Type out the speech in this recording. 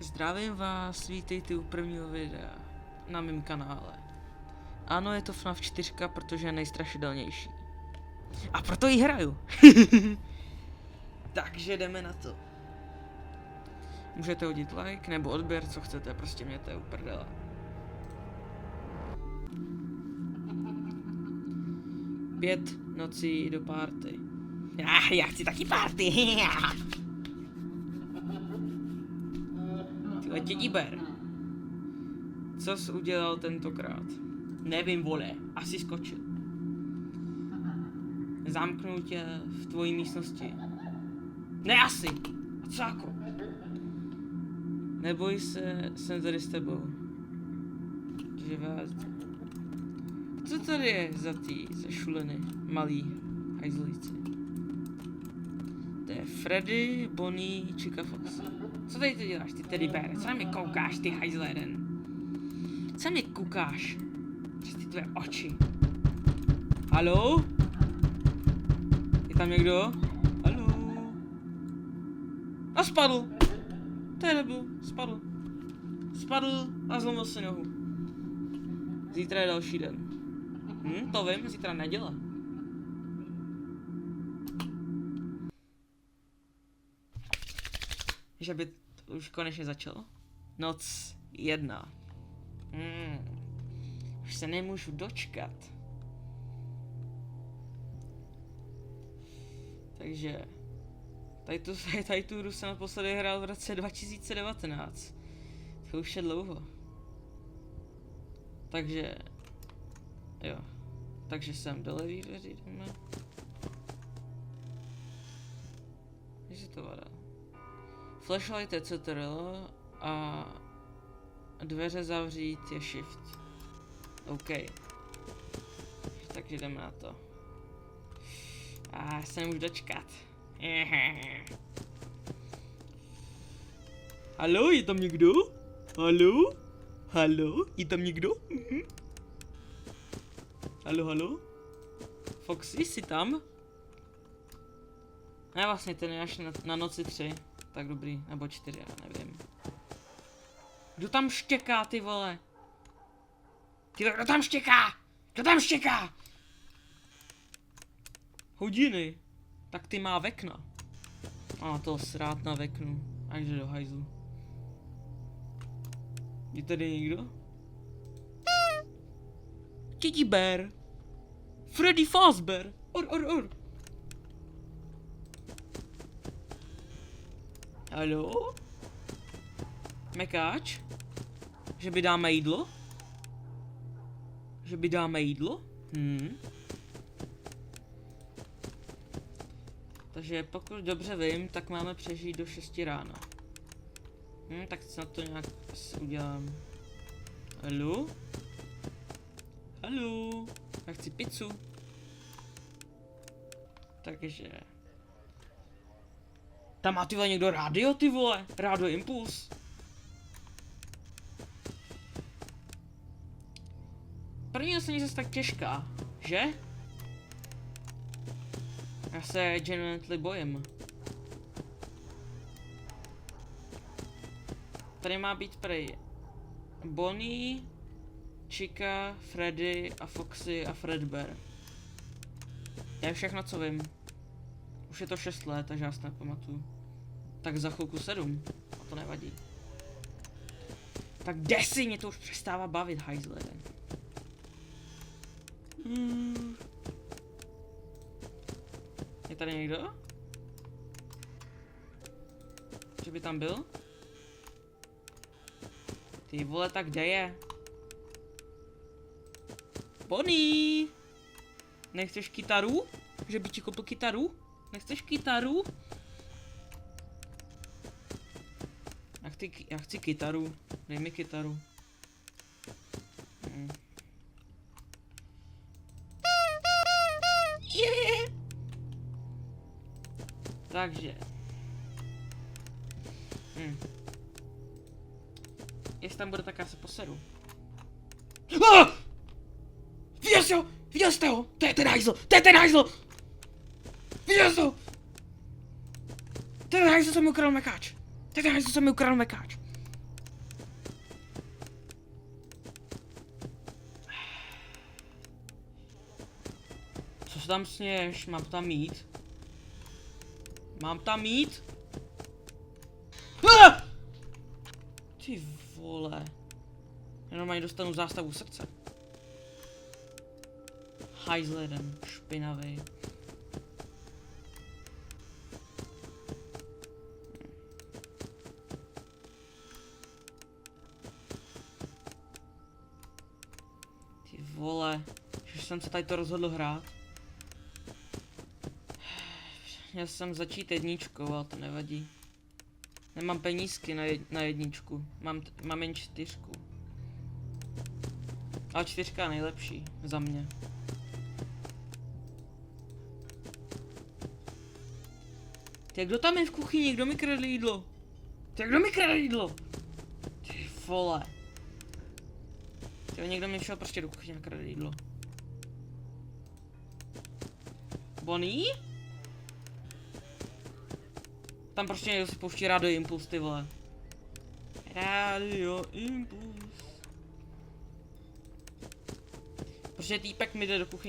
Zdravím vás, vítejte u prvního videa na mém kanále. Ano, je to FNAF 4, protože je nejstrašidelnější. A proto ji hraju. Takže jdeme na to. Můžete hodit like nebo odběr, co chcete, prostě mě to je uprdele. Pět nocí do party. Já chci taky party. Tyhle dědiber. Co jsi udělal tentokrát? Nevím, vole, asi skočil. Zamknu tě v tvojí místnosti. Ne asi. A co jako? Neboj se, jsem tady s tebou. Že vás... Co tady je za za šuleny, malý hajzlíci? To je Freddy, Bonnie, Chica Fox. Co tady ty děláš, ty teddy bear? Co na mě koukáš, ty hajzle jeden? Co na mě koukáš? Přes ty tvé oči. Haló? Je tam někdo? Haló? A spadl! To je nebyl, spadl. Spadl a zlomil si nohu. Zítra je další den. To vím, zítra neděle. Že by to už konečně začalo? Noc 1. Už se nemůžu dočkat. Takže... Tady tu hru jsem naposledy hrál v roce 2019. To už je dlouho. Takže... Jo. Takže jsem do levý dveří jdeme. Takže to vada. Flashlight je CTRL a dveře zavřít je Shift. OK. Takže jdeme na to. A já se nemůžu dočkat. Haló, je tam někdo? Haló? Haló, je tam někdo? Haló, haló? Foxy, jsi tam? Ne, vlastně ten je až na noci 3. Tak dobrý, nebo 4, já nevím. Kdo tam štěká, ty vole? Kdo tam štěká? Kdo tam štěká? Hodiny. Tak ty má vekna. A to srát na veknu. Až jde do hajzlu. Je tady někdo? Teddy bear. Freddy Fazbear. Or. Haló? Mekáč? Že by dáme jídlo? Že by dáme jídlo? Takže pokud dobře vím, tak máme přežít do 6 rána. Tak snad to nějak udělám. Haló? Haló? Já chci pizzu. Takže... Tam má ty vole někdo rádio, ty vole? Rádio Impuls. První se není zase tak těžká, že? Já se genuinely bojím. Tady má být prej Bonnie, Chica, Freddy a Foxy a Fredbear. Je všechno, co vím. Už je to 6 let, takže já si nepamatuju. Tak za chvilku 7. A to nevadí. Tak desi, mě to už přestává bavit, hajzle. Je tady někdo? Že by tam byl? Ty vole, tak kde je? Bonnie! Nechceš kytaru? Že by ti koupil kytaru? Nechceš kytaru? Já chci kytaru. Dej mi kytaru. Yeah. Takže. Jestli tam bude, tak já se poseru. Viděl jsi ho? Viděl jste ho? To je ten hajzl! To je ten hajzl! Viděl jsi ho? Ten hajzl se mi ukradl mekáč. Ten hajzl se mi ukradl mekáč. tam sněš? Mám tam mít? Mám tam mít? Ah! Ty vole. Jenom ani dostanu zástavu srdce. Hajzl jeden, špinavý. Ty vole, že jsem se tady to rozhodl hrát. Měl jsem začít jedničkou, ale to nevadí. Nemám penízky na jedničku, mám jen 4. Ale 4 je nejlepší za mě. Ty, kdo tam je v kuchyni? Kdo mi kradl jídlo? Ty, kdo mi kradl jídlo? Ty vole. Ty, někdo mi šel prostě do kuchyně a kradl jídlo. Bonnie? Tam prostě někdo si pouští Radio Impuls, ty vole. Radio Impuls. Protože týpek mi jde do kuchyně